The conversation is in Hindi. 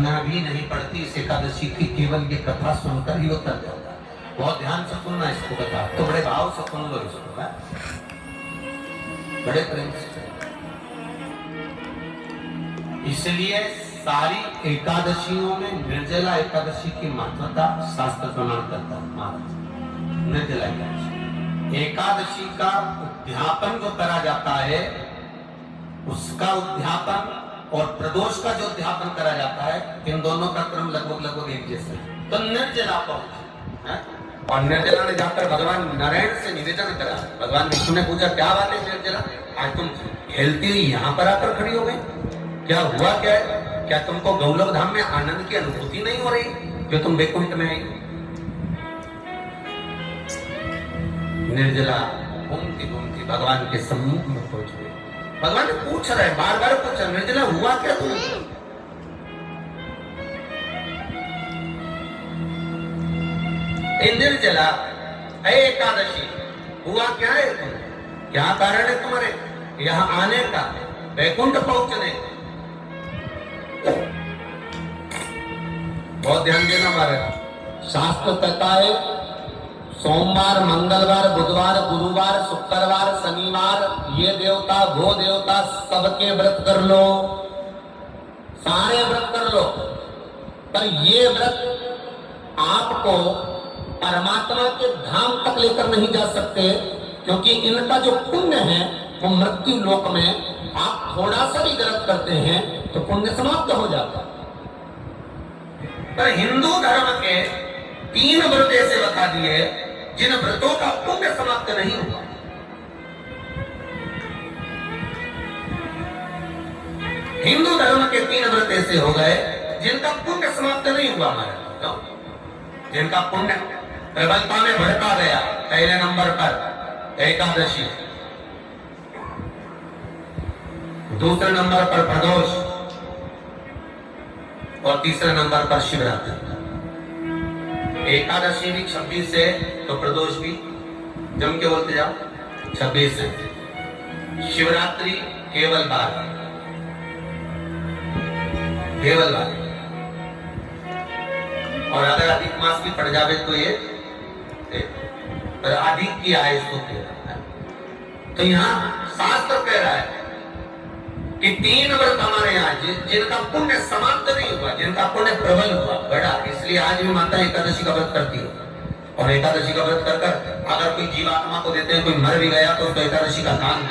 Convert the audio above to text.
करना भी नहीं पड़ती इस एकादशी की, केवल ये कथा सुनकर ही उतर जाता है। बहुत ध्यान से सुनना इसको कथा, तो बड़े भाव से सुन लो इसको, है? बड़े प्रेम से। इसलिए सारी एकादशियों में निर्जला एकादशी की महत्वता शास्त्र प्रमाण करता है। महाराज निर्जला एकादशी का उद्यापन जो करा जाता है, उसका उद्यापन और प्रदोष का जो उद्यापन करा जाता है, इन दोनों का क्रम लगभग एक जैसा है। तो निर्जला पहुंचे, और निर्जला ने जाकर भगवान नारायण से निवेदन करा। भगवान विष्णु ने पूछा, क्या बात है निर्जला, आज तुम हिलती हुई यहाँ पर आकर खड़ी हो गई, क्या हुआ क्या है? क्या तुमको गौलोक धाम में आनंद की अनुभूति नहीं हो रही जो तुम वैकुंठ में आई? निर्जला घूमती घूमती भगवान के सम्मुख में पहुंच गई। भगवान ने पूछ रहे, बार बार पूछा, निर्जला हुआ क्या तुम? निर्जला एकादशी हुआ क्या है तुम? क्या कारण है तुम्हारे यहाँ आने का, वैकुंठ पहुंचने? बहुत ध्यान देना महाराज। शास्त्र कहता है सोमवार, मंगलवार, बुधवार, गुरुवार, शुक्रवार, शनिवार, ये देवता वो देवता सबके व्रत कर लो, सारे व्रत कर लो, पर ये व्रत आपको परमात्मा के धाम तक लेकर नहीं जा सकते, क्योंकि इनका जो पुण्य है वो मृत्यु लोक में आप थोड़ा सा भी गलत करते हैं तो पुण्य समाप्त हो जाता है। पर हिंदू धर्म के 3 व्रत ऐसे बता दिए जिन व्रतों का पुण्य समाप्त नहीं हुआ। हिंदू धर्म के 3 व्रत ऐसे हो गए जिनका पुण्य समाप्त नहीं हुआ हमारे, जिनका पुण्य प्रबलता में बढ़ता गया। पहले नंबर पर एकादशी, दूसरे नंबर पर प्रदोष, और तीसरे नंबर पर शिवरात्रि। एकादशी भी 26 से, तो प्रदोष भी जम के बोलते जाओ 26 से। शिवरात्रि केवल 12, केवल 12, और अगर अधिक मास भी पड़ जावे तो ये अधिक की आय इसको कह रहा है। तो यहाँ शास्त्र कह रहा है कि 3 व्रत हमारे यहाँ जिनका पुण्य समाप्त नहीं हुआ, जिनका पुण्य प्रबल हुआ, बड़ा, इसलिए आज भी माता एकादशी का व्रत करती है। और एकादशी का व्रत कर अगर कोई जीवात्मा को देते हैं, कोई मर भी गया तो उसको एकादशी का दान